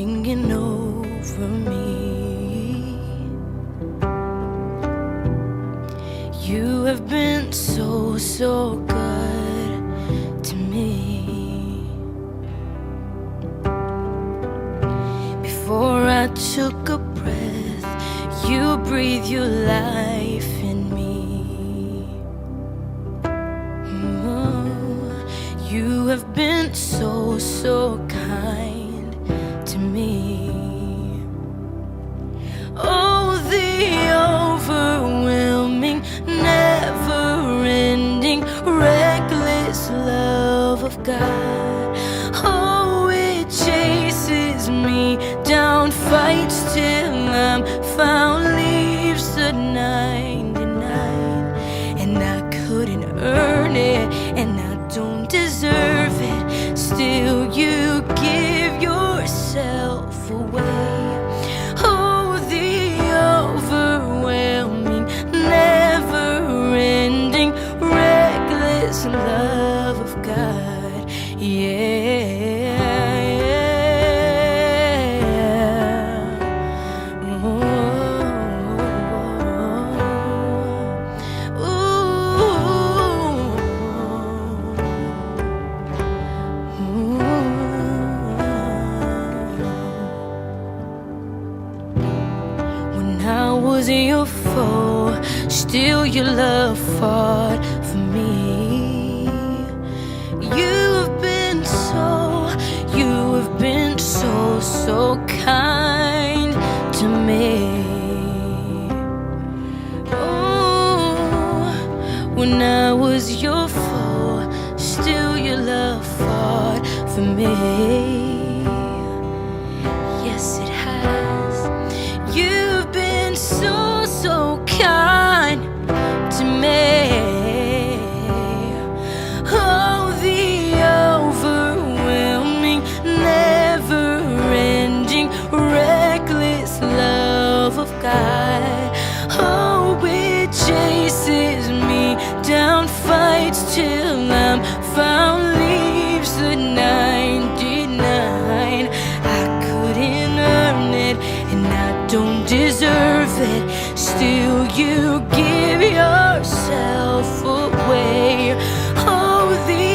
singing over me. You have been so, so good to me. Before I took a breath, you breathed your life in me. You have been so, so kind to me. Oh, the overwhelming, never-ending, reckless love of God. Oh, it chases me down, fights till I'm found, leaves the 99, and I couldn't earn it, and I don't deserve it. Still you give yourself away. Oh, the overwhelming, never-ending, reckless love of God. Yeah. I was your foe, still your love fought for me. You've been so, so kind to me. Oh, when I was your foe, still your love fought for me. Yes, it has. You've been so, so kind to me. Oh, the overwhelming, never-ending, reckless love of God. Oh, it chases me down, fights till I'm found, leaves the 99. I couldn't earn it, and I don't deserve it. Still you give yourself away. Oh, the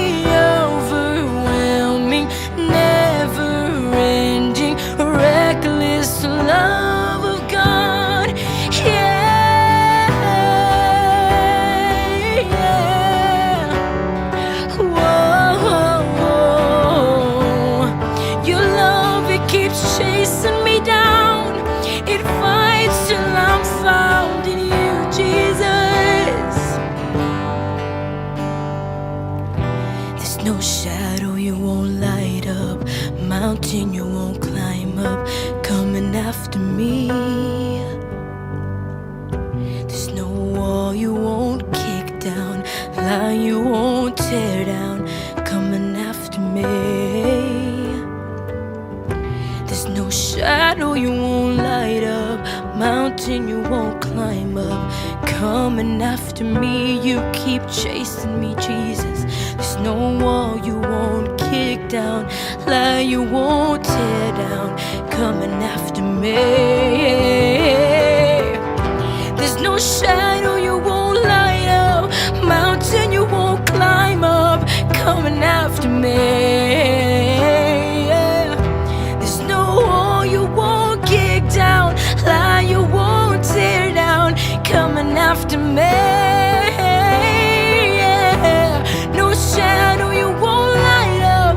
overwhelming, never-ending, reckless love of God. Yeah, yeah. Whoa, whoa. Your love, it keeps chasing me down. It fights till I'm found in you, Jesus. There's no shadow you won't light up, mountain you won't climb up, coming after me. There's no wall you won't kick down, lie you won't tear down, coming after me. There's no shadow you won't light up, mountain you won't climb up, coming after me. You keep chasing me, Jesus. There's no wall you won't kick down, lie you won't tear down, coming after me. There's no shadow you won't light up, mountain you won't climb up, coming after me. Lie you won't tear down, coming after me. Yeah. No shadow you won't light up,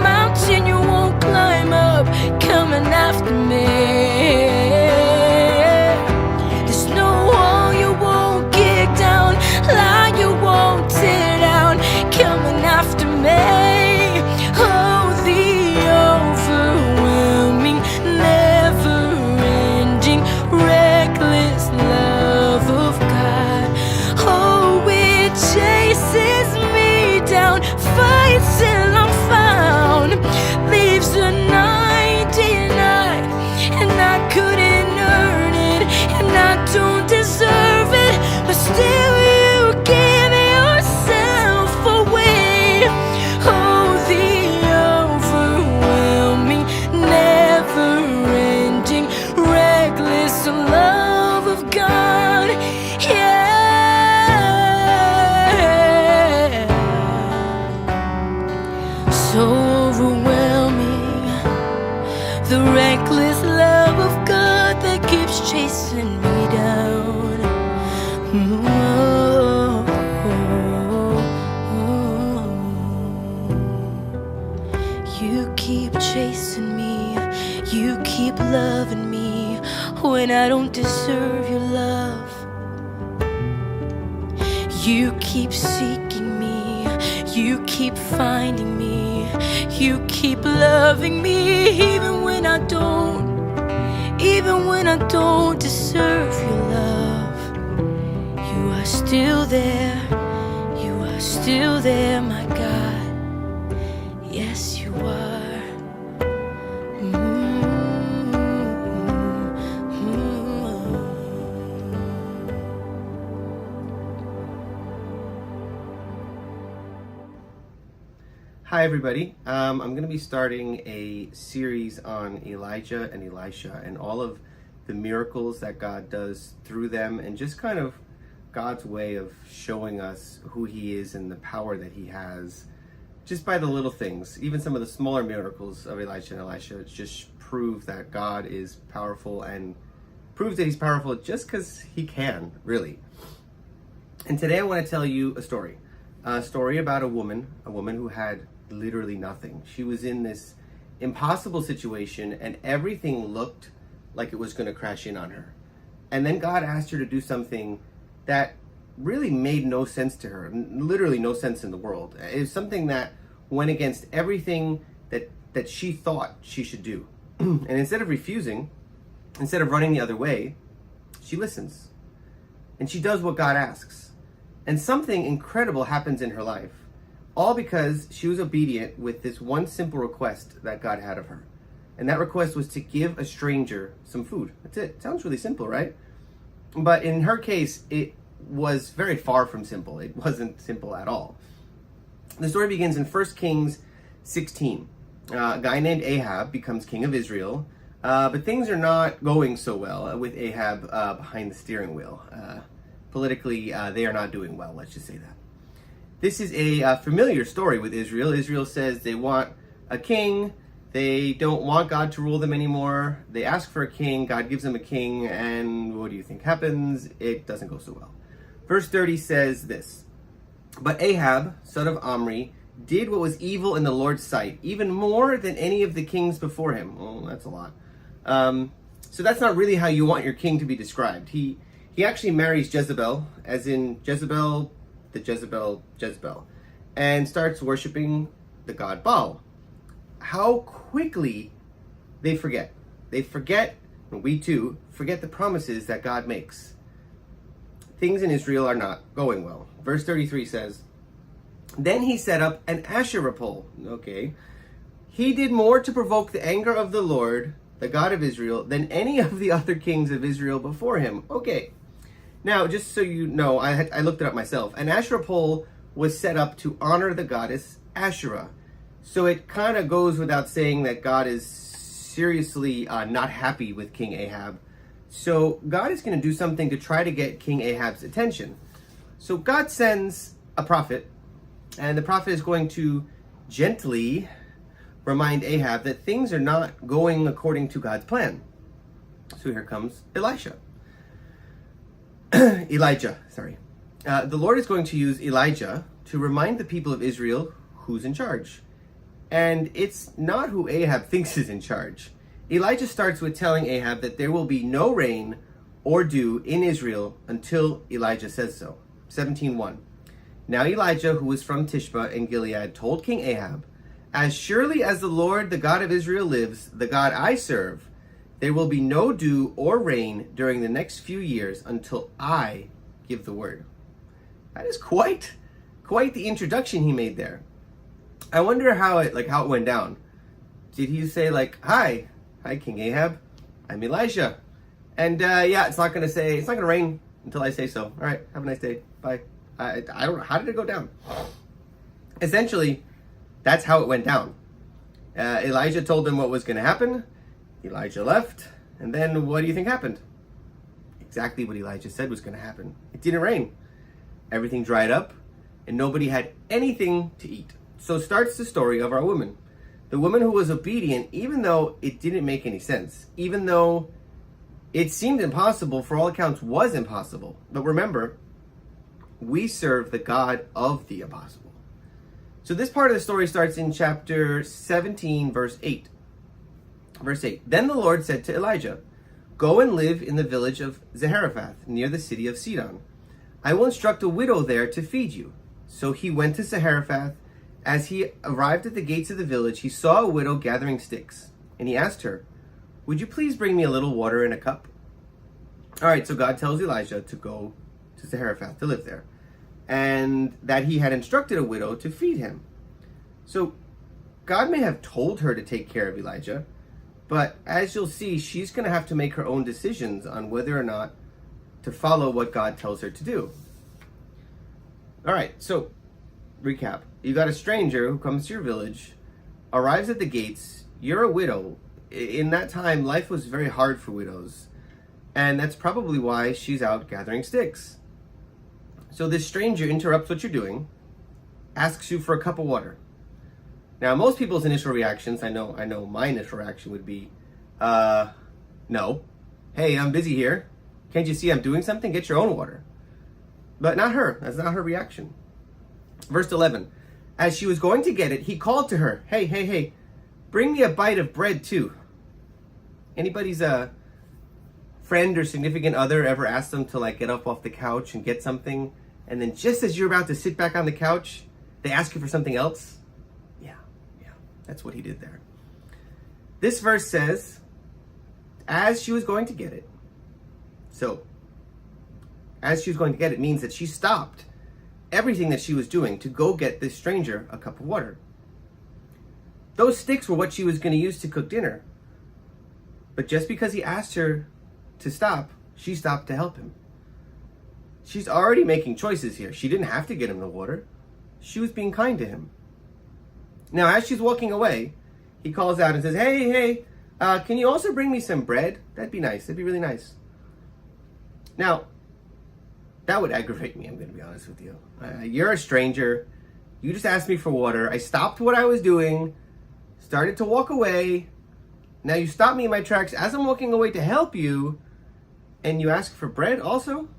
mountain you won't climb up, coming after me. There's no wall you won't this love of God that keeps chasing me down. You keep chasing me, you keep loving me when I don't deserve your love. You keep seeking me, you keep finding me, you keep loving me even when I don't deserve your love. You are still there, you are still there, my God. Yes, you are. Hi everybody, I'm going to be starting a series on Elijah and Elisha and all of the miracles that God does through them, and just kind of God's way of showing us who He is and the power that He has just by the little things. Even some of the smaller miracles of Elijah and Elisha just prove that God is powerful, and proves that He's powerful just because He can, really. And today I want to tell you a story about a woman who had literally nothing. She was in this impossible situation and everything looked like it was going to crash in on her. And then God asked her to do something that really made no sense to her, literally no sense in the world. It was something that went against everything that she thought she should do. And instead of refusing, instead of running the other way, she listens. And she does what God asks. And something incredible happens in her life. All because she was obedient with this one simple request that God had of her. And that request was to give a stranger some food. That's it. Sounds really simple, right? But in her case, it was very far from simple. It wasn't simple at all. The story begins in 1 Kings 16. A guy named Ahab becomes king of Israel, but things are not going so well with Ahab behind the steering wheel. Politically, they are not doing well, let's just say that. This is a familiar story with Israel. Israel says they want a king. They don't want God to rule them anymore. They ask for a king. God gives them a king. And what do you think happens? It doesn't go so well. Verse 30 says this: But Ahab, son of Omri, did what was evil in the Lord's sight, even more than any of the kings before him. Oh, that's a lot. So that's not really how you want your king to be described. He actually marries Jezebel, as in Jezebel, Jezebel, and starts worshiping the god Baal. How quickly they forget. They forget, and we too, forget the promises that God makes. Things in Israel are not going well. Verse 33 says, Then he set up an Asherah pole. Okay. He did more to provoke the anger of the Lord, the God of Israel, than any of the other kings of Israel before him. Okay. Now, just so you know, I looked it up myself. An Asherah pole was set up to honor the goddess Asherah. So it kind of goes without saying that God is seriously not happy with King Ahab. So God is going to do something to try to get King Ahab's attention. So God sends a prophet, and the prophet is going to gently remind Ahab that things are not going according to God's plan. So here comes Elijah. The Lord is going to use Elijah to remind the people of Israel who's in charge. And it's not who Ahab thinks is in charge. Elijah starts with telling Ahab that there will be no rain or dew in Israel until Elijah says so. 17:1. Now Elijah, who was from Tishba in Gilead, told King Ahab, As surely as the Lord, the God of Israel lives, the God I serve, there will be no dew or rain during the next few years until I give the word. That is quite the introduction he made there. I wonder how it went down. Did he say hi King Ahab, I'm Elijah, and it's not gonna rain until I say so. All right, have a nice day. Bye. I don't know, how did it go down? Essentially, that's how it went down. Elijah told them what was going to happen. Elijah left, and then what do you think happened? Exactly what Elijah said was going to happen. It didn't rain. Everything dried up, and nobody had anything to eat. So starts the story of our woman. The woman who was obedient, even though it didn't make any sense, even though it seemed impossible, for all accounts was impossible. But remember, we serve the God of the impossible. So this part of the story starts in chapter 17, verse 8. Verse 8, then the Lord said to Elijah, go and live in the village of Zarephath, near the city of Sidon. I will instruct a widow there to feed you. So he went to Zarephath. As he arrived at the gates of the village, he saw a widow gathering sticks. And he asked her, would you please bring me a little water in a cup? All right, so God tells Elijah to go to Zarephath, to live there, and that he had instructed a widow to feed him. So God may have told her to take care of Elijah, but as you'll see, she's going to have to make her own decisions on whether or not to follow what God tells her to do. All right, so recap. You got a stranger who comes to your village, arrives at the gates. You're a widow. In that time, life was very hard for widows, and that's probably why she's out gathering sticks. So this stranger interrupts what you're doing, asks you for a cup of water. Now, most people's initial reactions, I know my initial reaction would be, no. Hey, I'm busy here. Can't you see I'm doing something? Get your own water. But not her. That's not her reaction. Verse 11, as she was going to get it, he called to her, hey, bring me a bite of bread too. Anybody's friend or significant other ever asked them to get up off the couch and get something, and then just as you're about to sit back on the couch, they ask you for something else? Yeah, that's what he did there. This verse says, as she was going to get it. So, as she was going to get it means that she stopped everything that she was doing to go get this stranger a cup of water. Those sticks were what she was going to use to cook dinner. But just because he asked her to stop, she stopped to help him. She's already making choices here. She didn't have to get him the water. She was being kind to him. Now, as she's walking away, he calls out and says, hey, can you also bring me some bread? That'd be nice. That'd be really nice. Now, that would aggravate me, I'm going to be honest with you. You're a stranger. You just asked me for water. I stopped what I was doing, started to walk away. Now you stop me in my tracks as I'm walking away to help you, and you ask for bread also?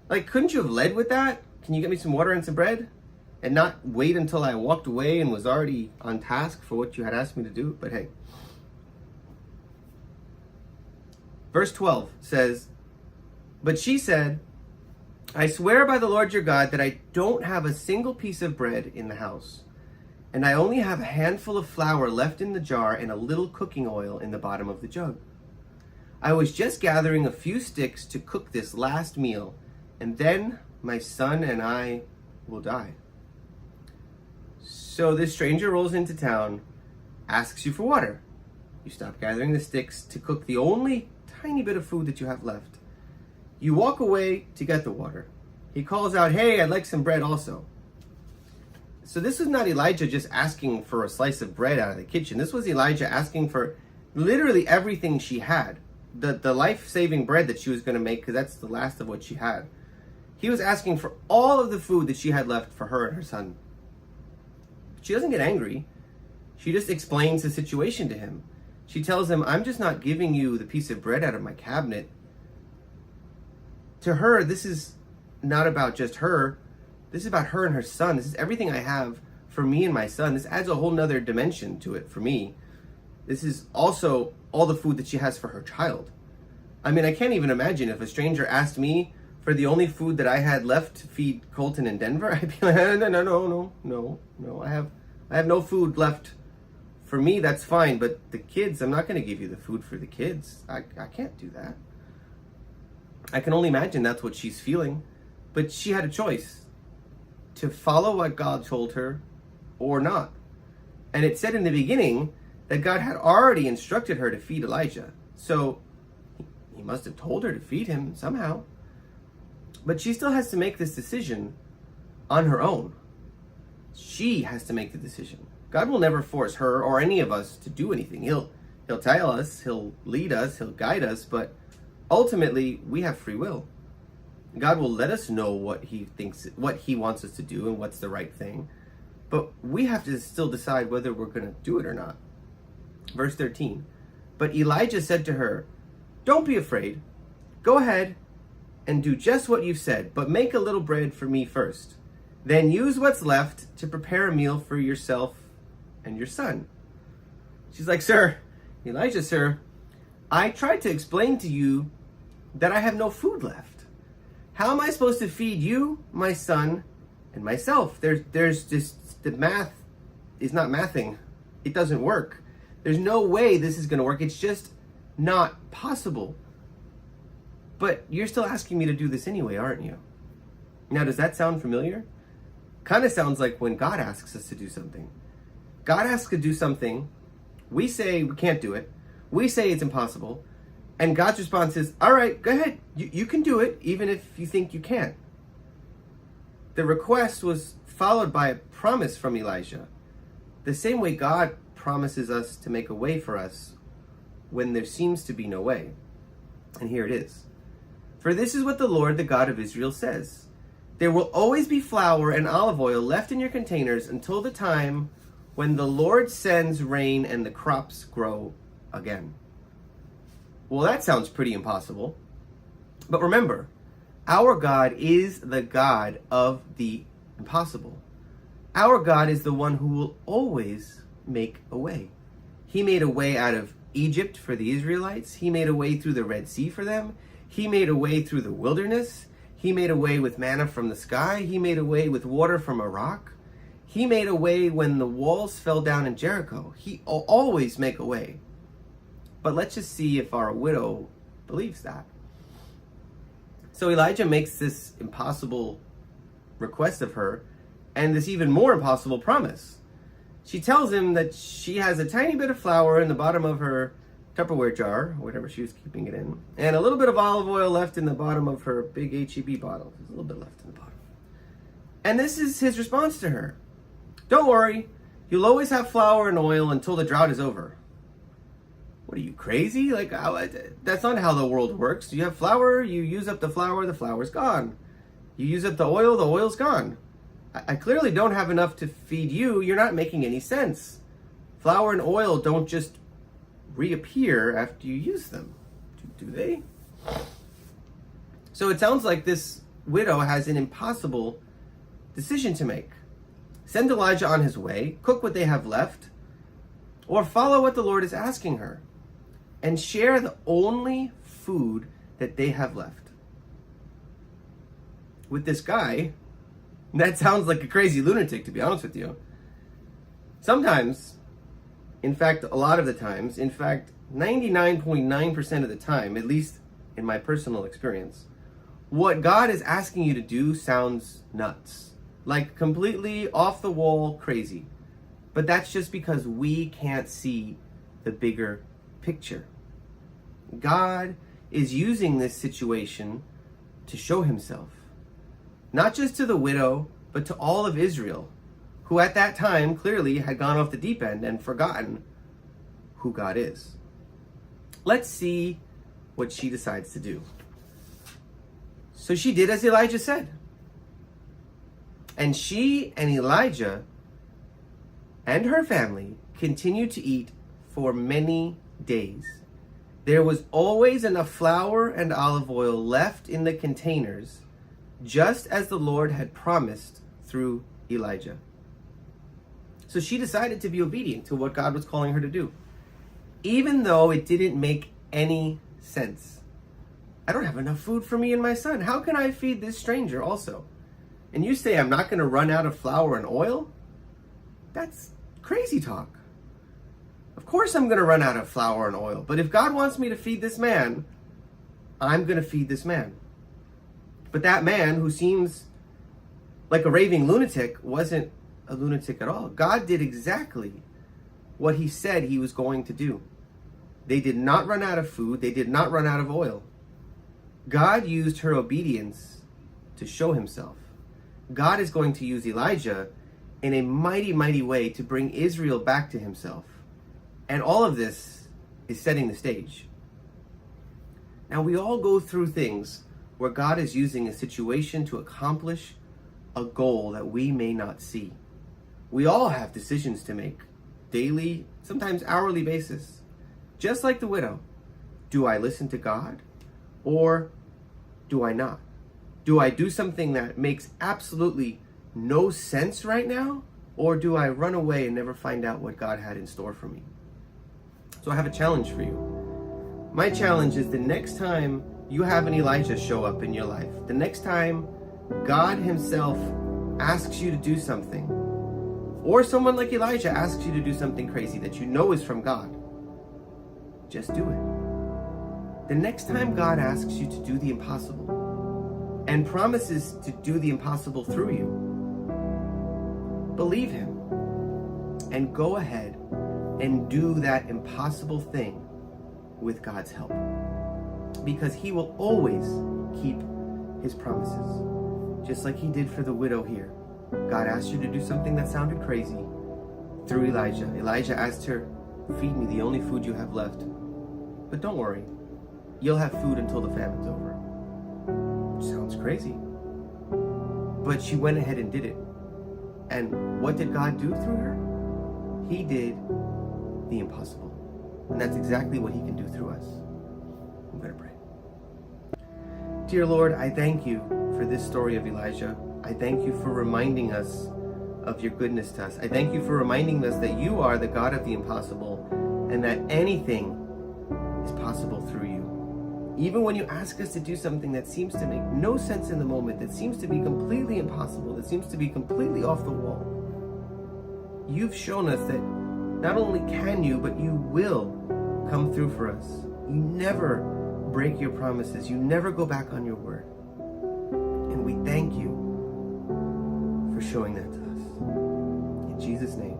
Couldn't you have led with that? Can you get me some water and some bread? And not wait until I walked away and was already on task for what you had asked me to do? But hey. Verse 12 says, but she said, I swear by the Lord your God that I don't have a single piece of bread in the house, and I only have a handful of flour left in the jar and a little cooking oil in the bottom of the jug. I was just gathering a few sticks to cook this last meal, and then my son and I will die. So this stranger rolls into town, asks you for water. You stop gathering the sticks to cook the only tiny bit of food that you have left. You walk away to get the water. He calls out, hey, I'd like some bread also. So this was not Elijah just asking for a slice of bread out of the kitchen. This was Elijah asking for literally everything she had. The life-saving bread that she was going to make, because that's the last of what she had. He was asking for all of the food that she had left for her and her son. She doesn't get angry. She just explains the situation to him. She tells him, I'm just not giving you the piece of bread out of my cabinet. To her, this is not about just her. This is about her and her son. This is everything I have for me and my son. This adds a whole nother dimension to it for me. This is also all the food that she has for her child. I mean, I can't even imagine if a stranger asked me for the only food that I had left to feed Colton and Denver. I'd be like, no. I have no food left for me. That's fine. But the kids, I'm not going to give you the food for the kids. I can't do that. I can only imagine that's what she's feeling. But she had a choice to follow what God told her or not. And it said in the beginning that God had already instructed her to feed Elijah. So he must have told her to feed him somehow. But she still has to make this decision on her own. She has to make the decision. God will never force her or any of us to do anything. He'll tell us, he'll lead us, he'll guide us, but ultimately we have free will. God will let us know what he thinks, what he wants us to do and what's the right thing. but we have to still decide whether we're going to do it or not. Verse 13. But Elijah said to her, "Don't be afraid. Go ahead and do just what you've said, but make a little bread for me first. Then use what's left to prepare a meal for yourself and your son." She's like, Elijah, sir, I tried to explain to you that I have no food left. How am I supposed to feed you, my son, and myself? There's just, the math is not mathing. It doesn't work. There's no way this is going to work. It's just not possible. But you're still asking me to do this anyway, aren't you? Now, does that sound familiar? Kind of sounds like when God asks us to do something. God asks us to do something. We say we can't do it. We say it's impossible. And God's response is, all right, go ahead. You can do it, even if you think you can't. The request was followed by a promise from Elijah. The same way God promises us to make a way for us when there seems to be no way. And here it is. For this is what the Lord, the God of Israel, says. There will always be flour and olive oil left in your containers until the time when the Lord sends rain and the crops grow again. Well, that sounds pretty impossible. But remember, our God is the God of the impossible. Our God is the one who will always make a way. He made a way out of Egypt for the Israelites. He made a way through the Red Sea for them. He made a way through the wilderness. He made a way with manna from the sky. He made a way with water from a rock. He made a way when the walls fell down in Jericho. He always make a way. But let's just see if our widow believes that. So Elijah makes this impossible request of her and this even more impossible promise. She tells him that she has a tiny bit of flour in the bottom of her Tupperware jar, whatever she was keeping it in, and a little bit of olive oil left in the bottom of her big H-E-B bottle. There's a little bit left in the bottom. And this is his response to her. Don't worry, you'll always have flour and oil until the drought is over. What are you, crazy? That's not how the world works. You have flour, you use up the flour's gone. You use up the oil's gone. I clearly don't have enough to feed you. You're not making any sense. Flour and oil don't just reappear after you use them, do they? So it sounds like this widow has an impossible decision to make. Send Elijah on his way, cook what they have left, or follow what the Lord is asking her, and share the only food that they have left. With this guy, that sounds like a crazy lunatic, to be honest with you. Sometimes, in fact, a lot of the times, 99.9% of the time, at least in my personal experience, what God is asking you to do sounds nuts. Like completely off the wall crazy. But that's just because we can't see the bigger picture. God is using this situation to show himself. Not just to the widow, but to all of Israel, who at that time clearly had gone off the deep end and forgotten who God is. Let's see what she decides to do. So she did as Elijah said. And she and Elijah and her family continued to eat for many days. There was always enough flour and olive oil left in the containers, just as the Lord had promised through Elijah. So she decided to be obedient to what God was calling her to do, even though it didn't make any sense. I don't have enough food for me and my son. How can I feed this stranger also? And you say I'm not going to run out of flour and oil? That's crazy talk. Of course I'm going to run out of flour and oil. But if God wants me to feed this man, I'm going to feed this man. But that man, who seems like a raving lunatic, wasn't a lunatic at all. God did exactly what he said he was going to do. They did not run out of food. They did not run out of oil. God used her obedience to show himself. God is going to use Elijah in a mighty, mighty way to bring Israel back to himself. And all of this is setting the stage. Now, we all go through things where God is using a situation to accomplish a goal that we may not see. We all have decisions to make, daily, sometimes hourly basis. Just like the widow, do I listen to God or do I not? Do I do something that makes absolutely no sense right now, or do I run away and never find out what God had in store for me? So I have a challenge for you. My challenge is the next time you have an Elijah show up in your life, the next time God himself asks you to do something, or someone like Elijah asks you to do something crazy that you know is from God, just do it. The next time God asks you to do the impossible and promises to do the impossible through you, believe him and go ahead and do that impossible thing with God's help, because he will always keep his promises, just like he did for the widow here. God asked you to do something that sounded crazy through Elijah. Elijah asked her, feed me the only food you have left. But don't worry, you'll have food until the famine's over. Sounds crazy. But she went ahead and did it. And what did God do through her? He did the impossible. And that's exactly what he can do through us. I'm going to pray. Dear Lord, I thank you for this story of Elijah. I thank you for reminding us of your goodness to us. I thank you for reminding us that you are the God of the impossible and that anything is possible through you. Even when you ask us to do something that seems to make no sense in the moment, that seems to be completely impossible, that seems to be completely off the wall, you've shown us that not only can you, but you will come through for us. You never break your promises. You never go back on your word. And we thank you for showing that to us. In Jesus' name,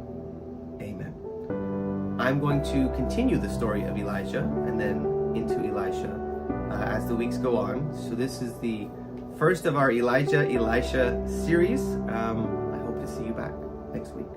amen. I'm going to continue the story of Elijah and then into Elisha as the weeks go on. So this is the first of our Elijah, Elisha series. I hope to see you back next week.